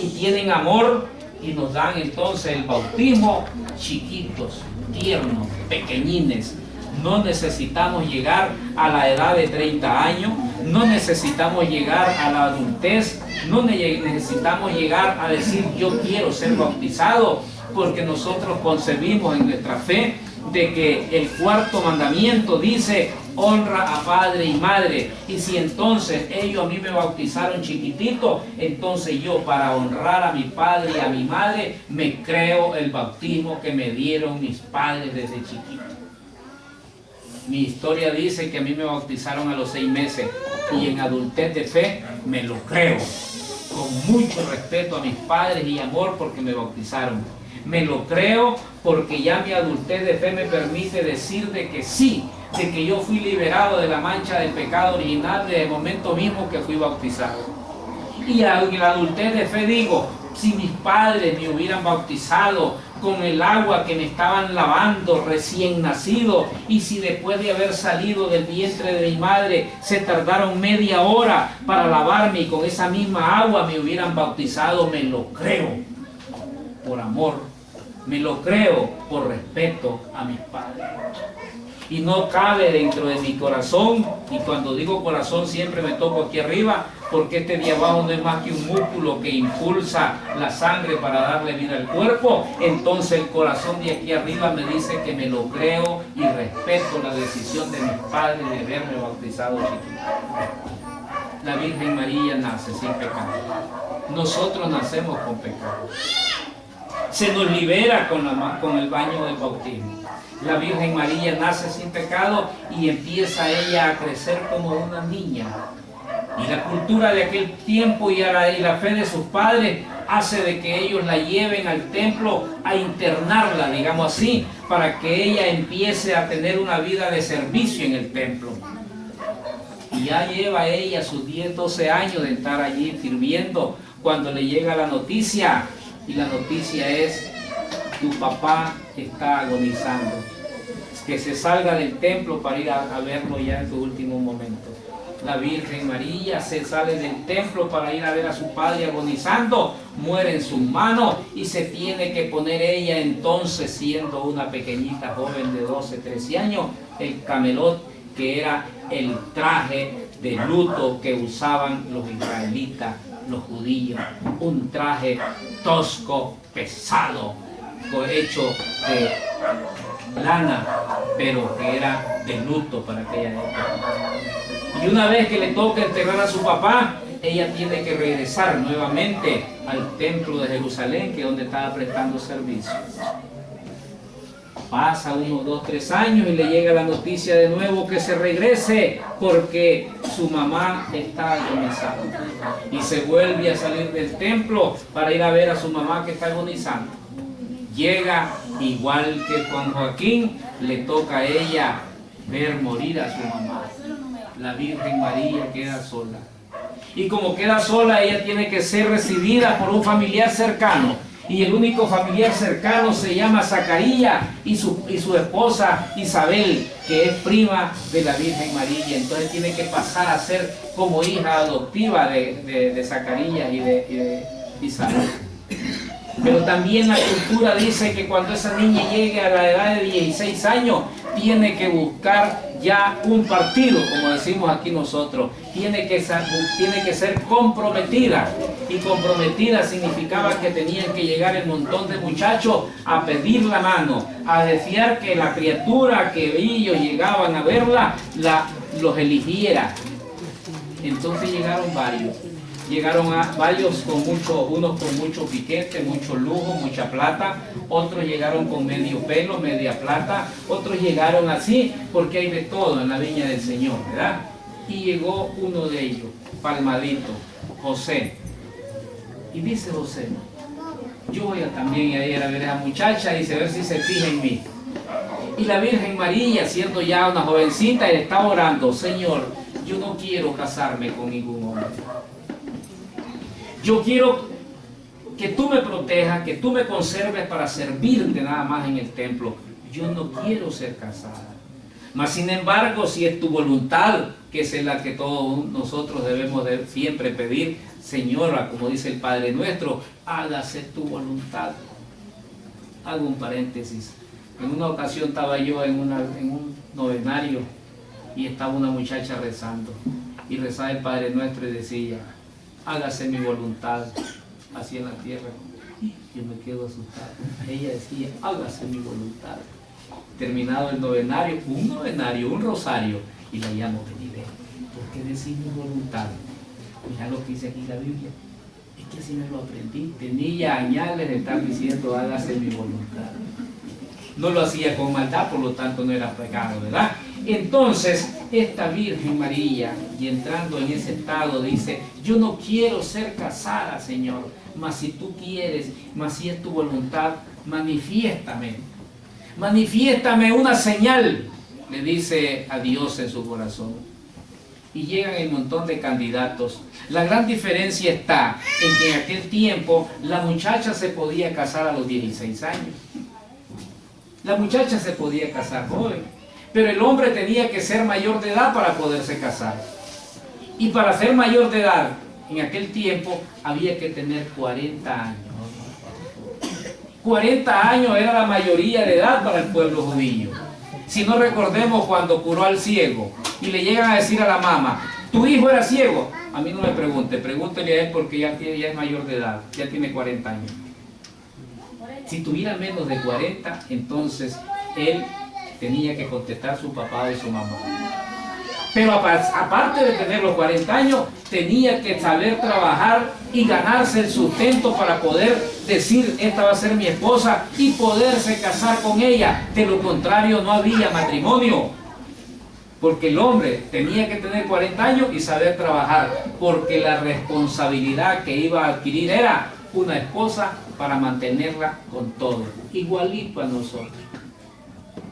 y tienen amor y nos dan entonces el bautismo chiquitos, tiernos, pequeñines. No necesitamos llegar a la edad de 30 años, no necesitamos llegar a la adultez, no necesitamos llegar a decir yo quiero ser bautizado, porque nosotros concebimos en nuestra fe de que el cuarto mandamiento dice honra a padre y madre, y si entonces ellos a mí me bautizaron chiquitito, entonces yo para honrar a mi padre y a mi madre me creo el bautismo que me dieron mis padres desde chiquito. Mi historia dice que a mí me bautizaron a los 6 meses y en adultez de fe me lo creo, con mucho respeto a mis padres y amor porque me bautizaron. Me lo creo porque ya mi adultez de fe me permite decir de que sí, de que yo fui liberado de la mancha del pecado original desde el momento mismo que fui bautizado. Y en la adultez de fe digo, si mis padres me hubieran bautizado con el agua que me estaban lavando recién nacido, y si después de haber salido del vientre de mi madre se tardaron media hora para lavarme y con esa misma agua me hubieran bautizado, me lo creo por amor, me lo creo por respeto a mis padres. Y no cabe dentro de mi corazón, y cuando digo corazón siempre me toco aquí arriba, porque este de abajo no es más que un músculo que impulsa la sangre para darle vida al cuerpo. Entonces el corazón de aquí arriba me dice que me lo creo y respeto la decisión de mis padres de haberme bautizado chiquito. La Virgen María nace sin pecado. Nosotros nacemos con pecado. Se nos libera con el baño del bautismo. La Virgen María nace sin pecado y empieza ella a crecer como una niña. Y la cultura de aquel tiempo y la fe de sus padres hace de que ellos la lleven al templo a internarla, digamos así, para que ella empiece a tener una vida de servicio en el templo. Y ya lleva ella sus 10, 12 años de estar allí sirviendo cuando le llega la noticia. Y la noticia es, tu papá está agonizando. Que se salga del templo para ir a verlo ya en su último momento. La Virgen María se sale del templo para ir a ver a su padre agonizando, muere en sus manos y se tiene que poner ella entonces, siendo una pequeñita joven de 12, 13 años, el camelot, que era el traje de luto que usaban los israelitas, los judíos, un traje tosco, pesado, hecho de lana, pero que era de luto para aquella época. Y una vez que le toca enterrar a su papá, ella tiene que regresar nuevamente al templo de Jerusalén, que es donde estaba prestando servicio. Pasa 1, 2, 3 años y le llega la noticia de nuevo que se regrese porque su mamá está agonizando. Y se vuelve a salir del templo para ir a ver a su mamá que está agonizando. Llega igual que Juan Joaquín, le toca a ella ver morir a su mamá. La Virgen María queda sola. Y como queda sola, ella tiene que ser recibida por un familiar cercano. Y el único familiar cercano se llama Zacarías y su esposa Isabel, que es prima de la Virgen María. Entonces tiene que pasar a ser como hija adoptiva de Zacarías y de Isabel. Pero también la cultura dice que cuando esa niña llegue a la edad de 16 años, tiene que buscar ya un partido, como decimos aquí nosotros. Tiene que ser comprometida. Y comprometida significaba que tenían que llegar el montón de muchachos a pedir la mano, a desear que la criatura que ellos llegaban a verla, los eligiera. Entonces llegaron varios. Llegaron a varios unos con mucho piquete, mucho lujo, mucha plata, otros llegaron con medio pelo, media plata, otros llegaron así, porque hay de todo en la viña del Señor, ¿verdad? Y llegó uno de ellos, palmadito, José. Y dice José, yo voy también a ir a ver a esa muchacha, dice, a ver si se fija en mí. Y la Virgen María, siendo ya una jovencita, le está orando, Señor, yo no quiero casarme con ningún hombre. Yo quiero que tú me protejas, que tú me conserves para servirte nada más en el templo. Yo no quiero ser casada. Mas sin embargo, si es tu voluntad, que es la que todos nosotros debemos de siempre pedir, Señora, como dice el Padre nuestro, hágase tu voluntad. Hago un paréntesis. En una ocasión estaba yo en un novenario y estaba una muchacha rezando. Y rezaba el Padre nuestro y decía, hágase mi voluntad, así en la tierra. Yo me quedo asustado. Ella decía, hágase mi voluntad. Terminado el novenario, un rosario, y la llamo, vení, ven, ¿por qué decís mi voluntad? Mira lo que dice aquí la Biblia. Es que así me lo aprendí. Tenía añales de estar diciendo, hágase mi voluntad. No lo hacía con maldad, por lo tanto no era pecado, ¿verdad? Entonces, esta Virgen María, y entrando en ese estado, dice, yo no quiero ser casada, Señor, mas si tú quieres, mas si es tu voluntad, manifiéstame. Manifiéstame una señal, le dice a Dios en su corazón. Y llegan el montón de candidatos. La gran diferencia está en que en aquel tiempo la muchacha se podía casar a los 16 años. La muchacha se podía casar joven, pero el hombre tenía que ser mayor de edad para poderse casar. Y para ser mayor de edad, en aquel tiempo, había que tener 40 años. 40 años era la mayoría de edad para el pueblo judío. Si no recordemos cuando curó al ciego y le llegan a decir a la mamá, tu hijo era ciego. A mí no me pregunte, pregúntele a él porque ya es mayor de edad, ya tiene 40 años. Si tuviera menos de 40, entonces él tenía que contestar a su papá y su mamá. Pero aparte de tener los 40 años, tenía que saber trabajar y ganarse el sustento para poder decir, esta va a ser mi esposa, y poderse casar con ella. De lo contrario, no había matrimonio. Porque el hombre tenía que tener 40 años y saber trabajar, porque la responsabilidad que iba a adquirir era una esposa para mantenerla con todo, igualito a nosotros.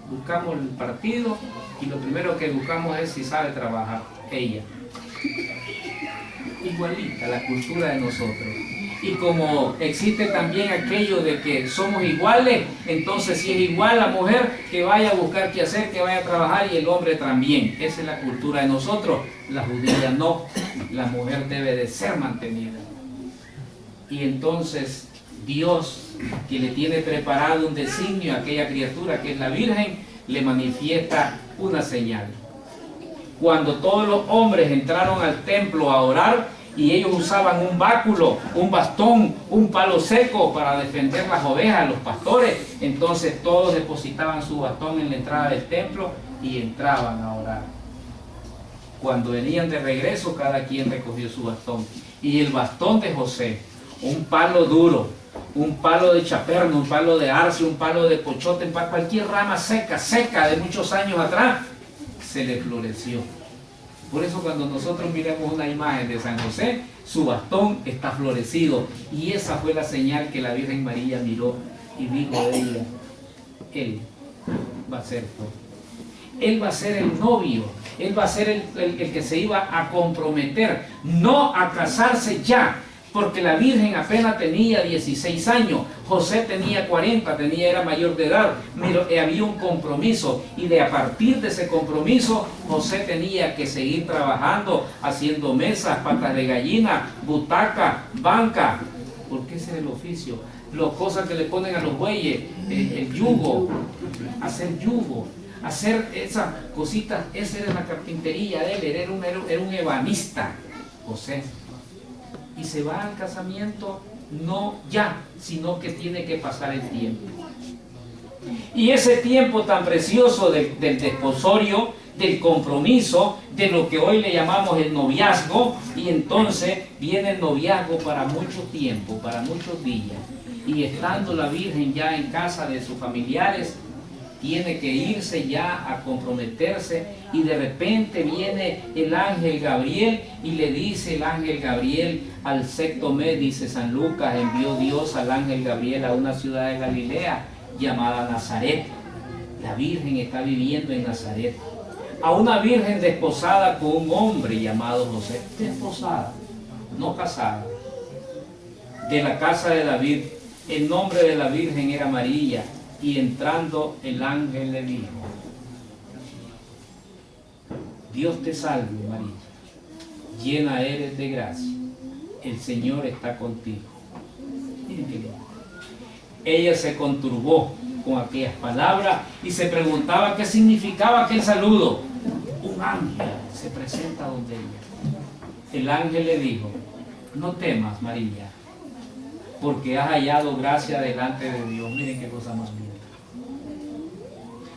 Buscamos el partido y lo primero que buscamos es si sabe trabajar, ella. Igualita la cultura de nosotros. Y como existe también aquello de que somos iguales, entonces si es igual la mujer, que vaya a buscar qué hacer, que vaya a trabajar, y el hombre también. Esa es la cultura de nosotros. La judía no. La mujer debe de ser mantenida. Y entonces Dios, que le tiene preparado un designio a aquella criatura que es la Virgen, le manifiesta una señal. Cuando todos los hombres entraron al templo a orar, y ellos usaban un báculo, un bastón, un palo seco para defender las ovejas, los pastores, entonces todos depositaban su bastón en la entrada del templo y entraban a orar. Cuando venían de regreso, cada quien recogió su bastón. Y el bastón de José, un palo duro, un palo de chaperno, un palo de arce, un palo de pochote, cualquier rama seca de muchos años atrás, se le floreció. Por eso cuando nosotros miramos una imagen de San José, su bastón está florecido. Y esa fue la señal que la Virgen María miró y dijo de ella, él va a ser todo. Él va a ser el novio, él va a ser el que se iba a comprometer, no a casarse ya, porque la Virgen apenas tenía 16 años, José tenía 40, era mayor de edad, pero había un compromiso, y a partir de ese compromiso, José tenía que seguir trabajando, haciendo mesas, patas de gallina, butaca, banca, porque ese es el oficio, las cosas que le ponen a los bueyes, el yugo, hacer yugo, hacer esas cositas, esa era la carpintería de él, era un ebanista, José. Y se va al casamiento no ya, sino que tiene que pasar el tiempo. Y ese tiempo tan precioso del desposorio, del compromiso, de lo que hoy le llamamos el noviazgo, y entonces viene el noviazgo para mucho tiempo, para muchos días. Y estando la Virgen ya en casa de sus familiares, tiene que irse ya a comprometerse, y de repente viene el ángel Gabriel y le dice el ángel Gabriel al sexto mes, dice San Lucas, envió Dios al ángel Gabriel a una ciudad de Galilea llamada Nazaret. La Virgen está viviendo en Nazaret. A una virgen desposada con un hombre llamado José. Desposada, no casada. De la casa de David. El nombre de la Virgen era María. Y entrando el ángel le dijo, Dios te salve María, llena eres de gracia, el Señor está contigo. Miren qué lindo. Ella se conturbó con aquellas palabras y se preguntaba qué significaba aquel saludo. Un ángel se presenta donde ella. El ángel le dijo: no temas, María, porque has hallado gracia delante de Dios. Miren qué cosa más linda.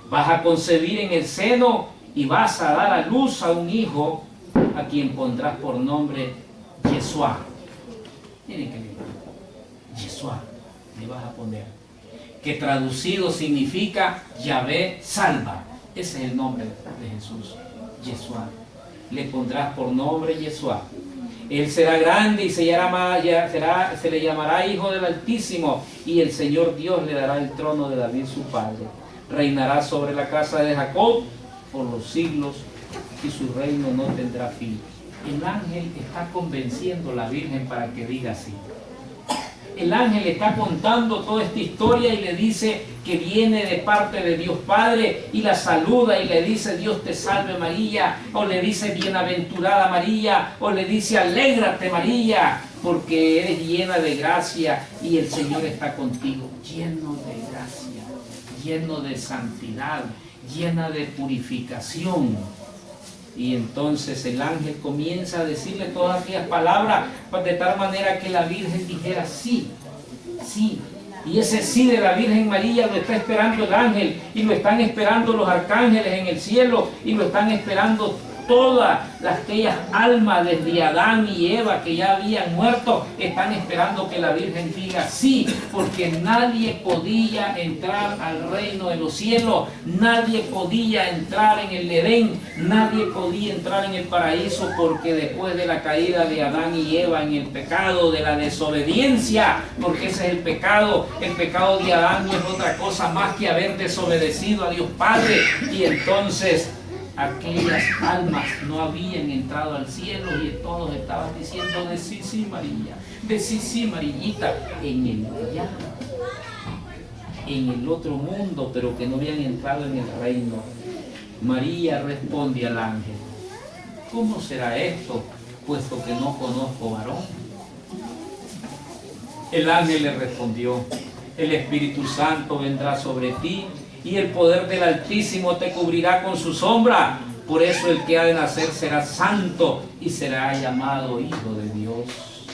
Vas a concebir en el seno y vas a dar a luz a un hijo, a quien pondrás por nombre Yeshua. Miren qué lindo. Yeshua le vas a poner, que traducido significa Yahvé salva. Ese es el nombre de Jesús, Yeshua. Le pondrás por nombre Yeshua. Él será grande y se le llamará Hijo del Altísimo, y el Señor Dios le dará el trono de David su padre. Reinará sobre la casa de Jacob por los siglos, y su reino no tendrá fin. El ángel está convenciendo a la Virgen para que diga así. El ángel está contando toda esta historia y le dice que viene de parte de Dios Padre, y la saluda y le dice: Dios te salve María, o le dice: bienaventurada María, o le dice: alégrate María, porque eres llena de gracia y el Señor está contigo. Lleno de gracia, lleno de santidad, llena de purificación. Y entonces el ángel comienza a decirle todas aquellas palabras de tal manera que la Virgen dijera sí, sí. Y ese sí de la Virgen María lo está esperando el ángel, y lo están esperando los arcángeles en el cielo, y lo están esperando todas aquellas almas desde Adán y Eva que ya habían muerto. Están esperando que la Virgen diga sí, porque nadie podía entrar al reino de los cielos, nadie podía entrar en el Edén, nadie podía entrar en el paraíso, porque después de la caída de Adán y Eva en el pecado de la desobediencia, porque ese es el pecado de Adán no es otra cosa más que haber desobedecido a Dios Padre, y entonces aquellas almas no habían entrado al cielo, y todos estaban diciendo de sí, sí María, de sí, sí Marillita, en el allá, en el otro mundo, pero que no habían entrado en el reino. María responde al ángel: ¿cómo será esto, puesto que no conozco varón? El ángel le respondió: el Espíritu Santo vendrá sobre ti, y el poder del Altísimo te cubrirá con su sombra. Por eso el que ha de nacer será santo y será llamado Hijo de Dios.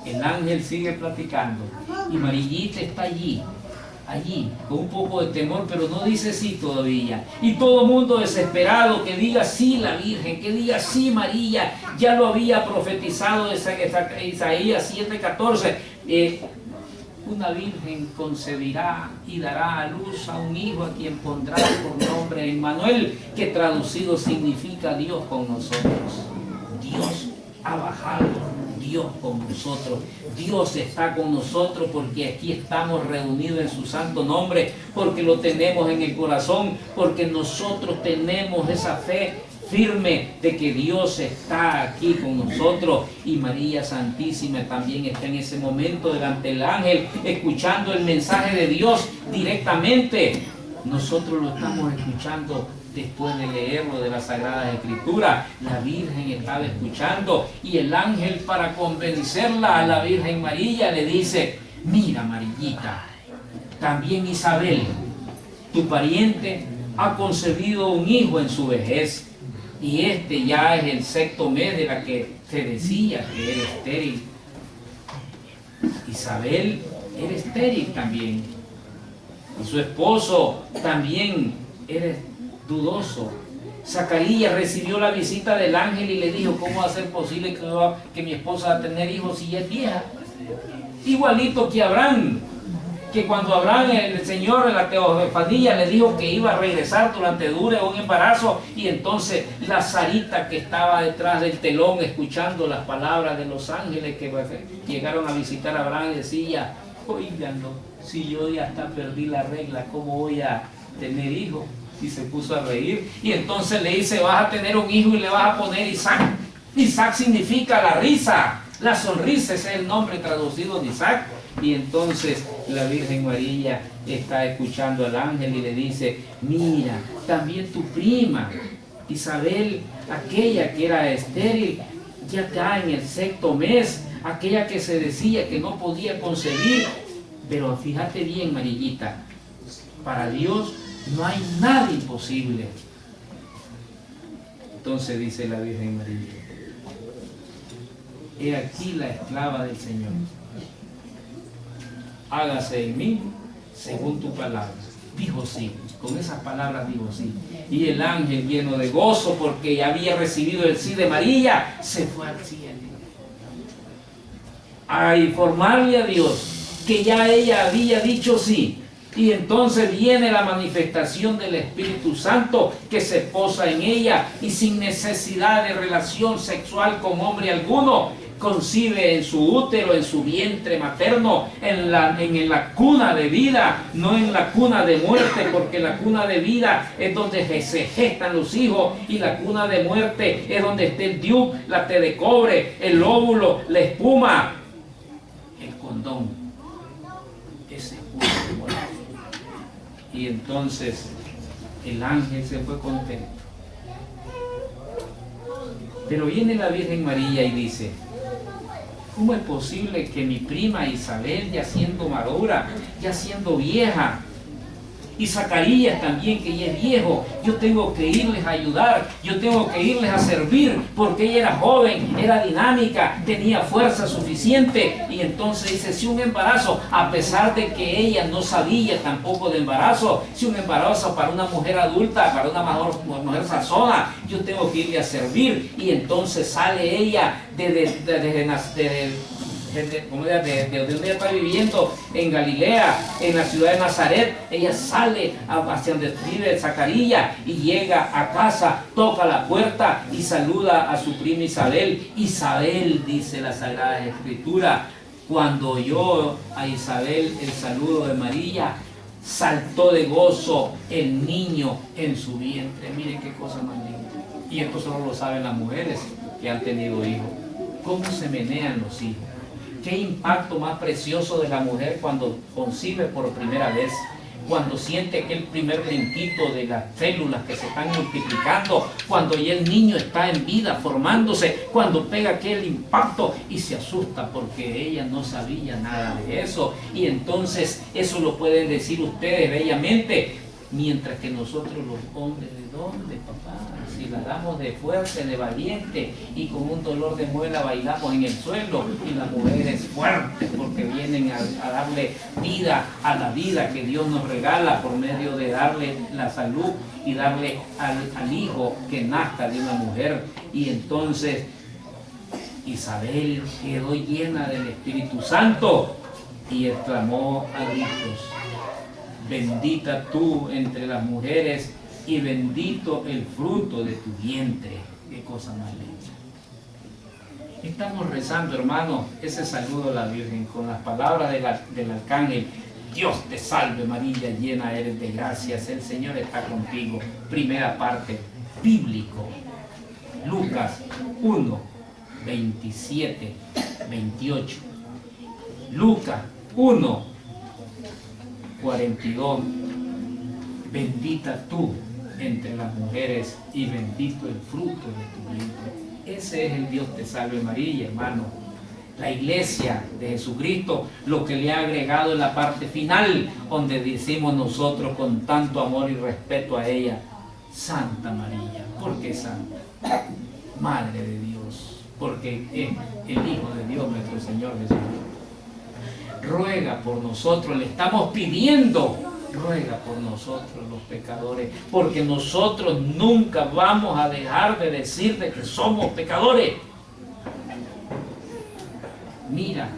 El ángel sigue platicando y Marillita está allí, con un poco de temor, pero no dice sí todavía. Y todo el mundo desesperado que diga sí la Virgen, que diga sí María. Ya lo había profetizado Isaías 7:14. Una virgen concebirá y dará a luz a un hijo, a quien pondrá por nombre Emmanuel, que traducido significa Dios con nosotros. Dios ha bajado, Dios con nosotros. Dios está con nosotros porque aquí estamos reunidos en su santo nombre, porque lo tenemos en el corazón, porque nosotros tenemos esa fe firme de que Dios está aquí con nosotros. Y María Santísima también está en ese momento delante del ángel, escuchando el mensaje de Dios directamente. Nosotros lo estamos escuchando después de leerlo de las Sagradas Escrituras. La Virgen estaba escuchando, y el ángel, para convencerla a la Virgen María, le dice: mira Marillita, también Isabel, tu pariente, ha concebido un hijo en su vejez, y este ya es el sexto mes de la que te decía que era estéril. Isabel era estéril también, y su esposo también era dudoso. Zacarías recibió la visita del ángel y le dijo: ¿cómo va a ser posible que mi esposa va a tener hijos si ella es vieja? Igualito que Abraham, que cuando Abraham, el Señor en la teofanía, le dijo que iba a regresar durante un embarazo, y entonces la Sarita, que estaba detrás del telón escuchando las palabras de los ángeles que llegaron a visitar a Abraham, decía: oigan, si yo ya hasta perdí la regla, ¿cómo voy a tener hijos? Y se puso a reír, y entonces le dice: vas a tener un hijo y le vas a poner Isaac. Isaac significa la risa, la sonrisa, ese es el nombre traducido de Isaac. Y entonces la Virgen María está escuchando al ángel y le dice: mira, también tu prima Isabel, aquella que era estéril, ya está en el 6º mes, aquella que se decía que no podía concebir. Pero fíjate bien, Marillita, para Dios no hay nada imposible. Entonces dice la Virgen María: he aquí la esclava del Señor, hágase en mí según tu palabra. Dijo sí, con esas palabras dijo sí. Y el ángel, lleno de gozo porque ya había recibido el sí de María, se fue al cielo a informarle a Dios que ya ella había dicho sí. Y entonces viene la manifestación del Espíritu Santo que se posa en ella, y sin necesidad de relación sexual con hombre alguno, concibe en su útero, en su vientre materno, en la cuna de vida, no en la cuna de muerte, porque la cuna de vida es donde se gestan los hijos, y la cuna de muerte es donde está el diuc, la té de cobre, el óvulo, la espuma, el condón. Ese es cuna de muerte. Y entonces el ángel se fue contento. Pero viene la Virgen María y dice: ¿cómo es posible que mi prima Isabel, ya siendo madura, ya siendo vieja, y Zacarías también, que ya es viejo, yo tengo que irles a ayudar, yo tengo que irles a servir, porque ella era joven, era dinámica, tenía fuerza suficiente? Y entonces dice: si un embarazo, a pesar de que ella no sabía tampoco de embarazo, si un embarazo para una mujer adulta, para una mujer sazona, yo tengo que irle a servir. Y entonces sale ella de donde ella está viviendo, en Galilea, en la ciudad de Nazaret. Ella sale hacia donde vive Zacarías y llega a casa, toca la puerta y saluda a su prima Isabel. Isabel, dice la Sagrada Escritura, cuando oyó a Isabel el saludo de María, saltó de gozo el niño en su vientre. Miren qué cosa más linda. Y esto solo lo saben las mujeres que han tenido hijos. Cómo se menean los hijos. Qué impacto más precioso de la mujer cuando concibe por primera vez, cuando siente aquel primer brinquito de las células que se están multiplicando, cuando ya el niño está en vida, formándose, cuando pega aquel impacto y se asusta porque ella no sabía nada de eso. Y entonces eso lo pueden decir ustedes bellamente, mientras que nosotros los hombres, ¿de dónde, papá? Si la damos de fuerte, de valiente, y con un dolor de muela bailamos en el suelo, y las mujeres fuertes porque vienen a darle vida a la vida que Dios nos regala por medio de darle la salud y darle al hijo que nazca de una mujer. Y entonces Isabel quedó llena del Espíritu Santo y exclamó a gritos: bendita tú entre las mujeres y bendito el fruto de tu vientre. Qué cosa más linda. Estamos rezando, hermano, ese saludo a la Virgen con las palabras del arcángel: Dios te salve María, llena eres de gracias, el Señor está contigo. Primera parte, bíblico, Lucas 1, 27, 28. Lucas 1, 42. Bendita tú entre las mujeres y bendito el fruto de tu vientre. Ese es el Dios te salve María, hermano. La iglesia de Jesucristo lo que le ha agregado en la parte final, donde decimos nosotros con tanto amor y respeto a ella: Santa María. ¿Por qué santa? Madre de Dios, porque es el Hijo de Dios, nuestro Señor Jesús. Ruega por nosotros, le estamos pidiendo, ruega por nosotros los pecadores, porque nosotros nunca vamos a dejar de decirte que somos pecadores. Mira,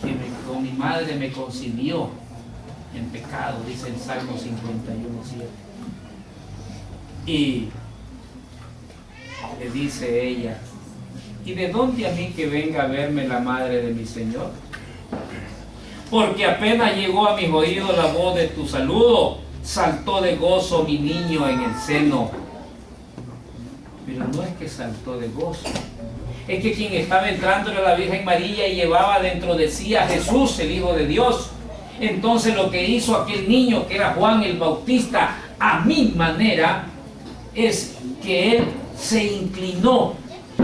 que con mi madre me concibió en pecado, dice el Salmo 51:7. Y le dice ella: ¿y de dónde a mí que venga a verme la madre de mi Señor? Porque apenas llegó a mis oídos la voz de tu saludo, saltó de gozo mi niño en el seno. Pero no es que saltó de gozo, es que quien estaba entrando era la Virgen María y llevaba dentro de sí a Jesús, el Hijo de Dios. Entonces lo que hizo aquel niño, que era Juan el Bautista, a mi manera, es que él se inclinó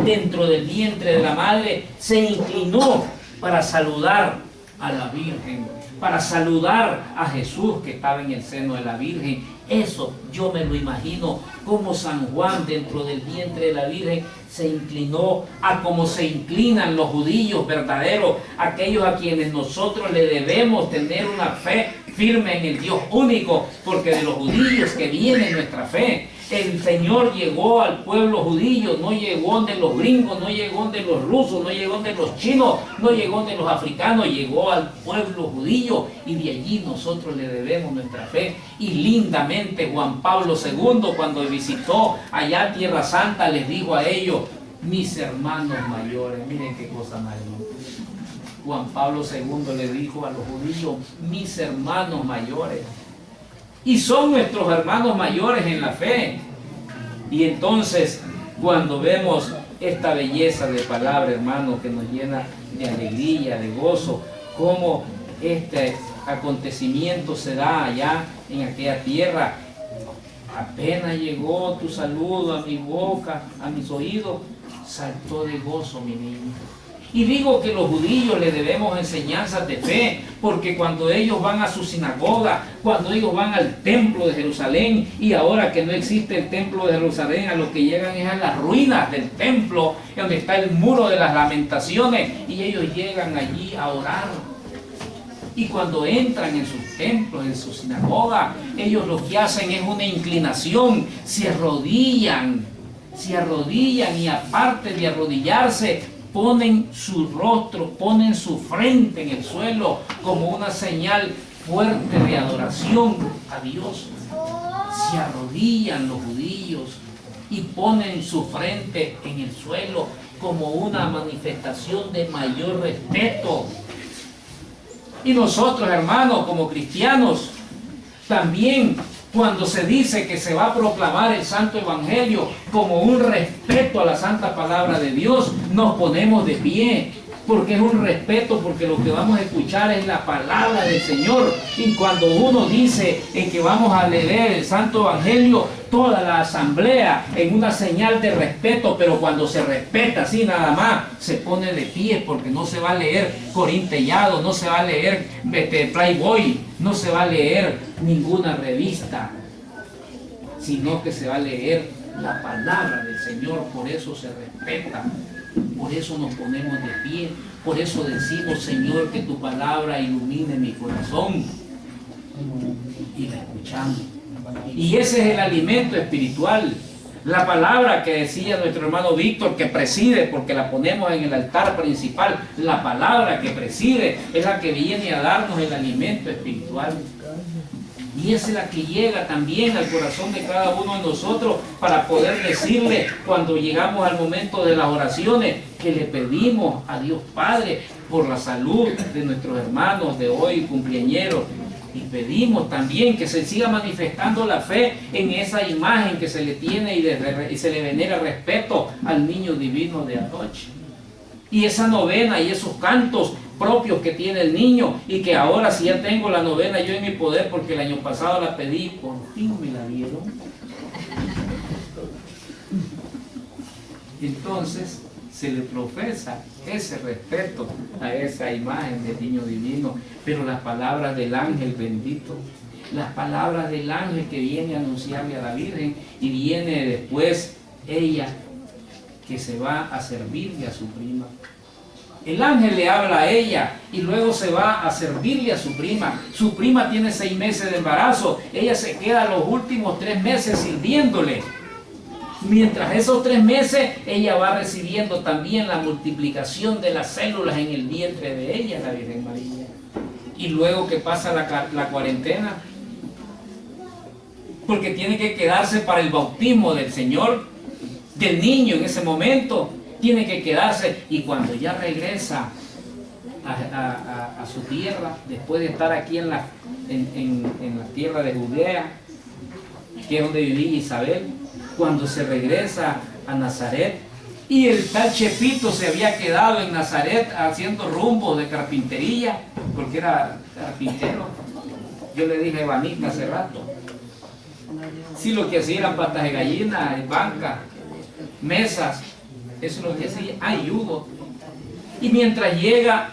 dentro del vientre de la madre, se inclinó para saludar a la Virgen, para saludar a Jesús que estaba en el seno de la Virgen. Eso yo me lo imagino como San Juan dentro del vientre de la Virgen se inclinó a como se inclinan los judíos verdaderos, aquellos a quienes nosotros le debemos tener una fe firme en el Dios único, porque de los judíos que viene nuestra fe. El Señor llegó al pueblo judío, no llegó de los gringos, no llegó de los rusos, no llegó de los chinos, no llegó de los africanos, llegó al pueblo judío y de allí nosotros le debemos nuestra fe. Y lindamente Juan Pablo II, cuando visitó allá Tierra Santa, les dijo a ellos, mis hermanos mayores, miren qué cosa más hermosa. Juan Pablo II le dijo a los judíos, mis hermanos mayores. Y son nuestros hermanos mayores en la fe. Y entonces, cuando vemos esta belleza de palabra, hermano, que nos llena de alegría, de gozo, cómo este acontecimiento se da allá en aquella tierra. Apenas llegó tu saludo a mi boca, a mis oídos, saltó de gozo mi niño. Y digo que los judíos le debemos enseñanzas de fe, porque cuando ellos van a su sinagoga, cuando ellos van al templo de Jerusalén, y ahora que no existe el templo de Jerusalén, a lo que llegan es a las ruinas del templo, donde está el muro de las lamentaciones, y ellos llegan allí a orar. Y cuando entran en sus templos, en su sinagoga, ellos lo que hacen es una inclinación, se arrodillan y aparte de arrodillarse, ponen su rostro, ponen su frente en el suelo como una señal fuerte de adoración a Dios. Se arrodillan los judíos y ponen su frente en el suelo como una manifestación de mayor respeto. Y nosotros, hermanos, como cristianos, también cuando se dice que se va a proclamar el Santo Evangelio como un respeto a la Santa Palabra de Dios, nos ponemos de pie, porque es un respeto, porque lo que vamos a escuchar es la palabra del Señor. Y cuando uno dice en que vamos a leer el Santo Evangelio, toda la asamblea en una señal de respeto, pero cuando se respeta así nada más, se pone de pie, porque no se va a leer Corín Tellado, no se va a leer Playboy, no se va a leer ninguna revista, sino que se va a leer la palabra del Señor. Por eso se respeta, por eso nos ponemos de pie, por eso decimos, Señor, que tu palabra ilumine mi corazón, y la escuchamos. Y ese es el alimento espiritual. La palabra que decía nuestro hermano Víctor, que preside, porque la ponemos en el altar principal, la palabra que preside es la que viene a darnos el alimento espiritual. Y esa es la que llega también al corazón de cada uno de nosotros para poder decirle cuando llegamos al momento de las oraciones que le pedimos a Dios Padre por la salud de nuestros hermanos de hoy, cumpleañeros. Y pedimos también que se siga manifestando la fe en esa imagen que se le tiene y se le venera respeto al niño divino de anoche. Y esa novena y esos cantos propios que tiene el niño, y que ahora si ya tengo la novena yo en mi poder, porque el año pasado la pedí, por fin me la dieron. Entonces se le profesa ese respeto a esa imagen del niño divino, pero las palabras del ángel bendito, las palabras del ángel que viene a anunciarle a la Virgen, y viene después ella que se va a servirle a su prima. El ángel le habla a ella y luego se va a servirle a su prima. Su prima tiene 6 meses de embarazo, ella se queda los últimos 3 meses sirviéndole. Mientras esos 3 meses, ella va recibiendo también la multiplicación de las células en el vientre de ella, la Virgen María. Y luego que pasa la cuarentena, porque tiene que quedarse para el bautismo del Señor, del niño en ese momento, tiene que quedarse. Y cuando ya regresa a su tierra, después de estar aquí en la tierra de Judea, que es donde vivía Isabel, cuando se regresa a Nazaret, y el tal Chepito se había quedado en Nazaret haciendo rumbos de carpintería, porque era carpintero. Yo le dije a Evanita hace rato, sí, lo que hacía eran patas de gallina, bancas, mesas, Eso es lo que hacía, ayudo. Y mientras llega,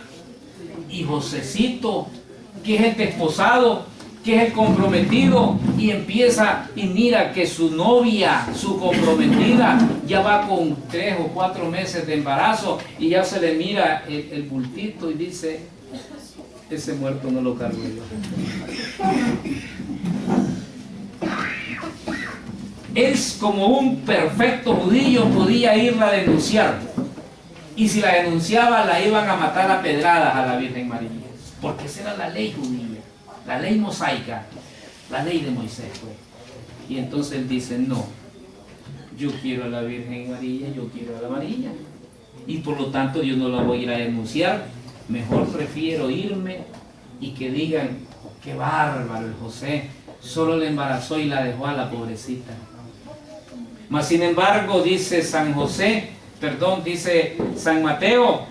y Josecito, que es el desposado, que es el comprometido, y empieza, y mira que su novia, su comprometida, ya va con 3 o 4 meses de embarazo, y ya se le mira el bultito y dice, ese muerto no lo cargo yo. Él, como un perfecto judío, podía irla a denunciar, y si la denunciaba la iban a matar a pedradas a la Virgen María, porque esa era la ley judía, la ley mosaica, la ley de Moisés, pues. Y entonces él dice, no, yo quiero a la Virgen María, yo quiero a la María, y por lo tanto yo no la voy a ir a denunciar, mejor prefiero irme y que digan, qué bárbaro el José, solo la embarazó y la dejó a la pobrecita. Mas sin embargo, dice San Mateo,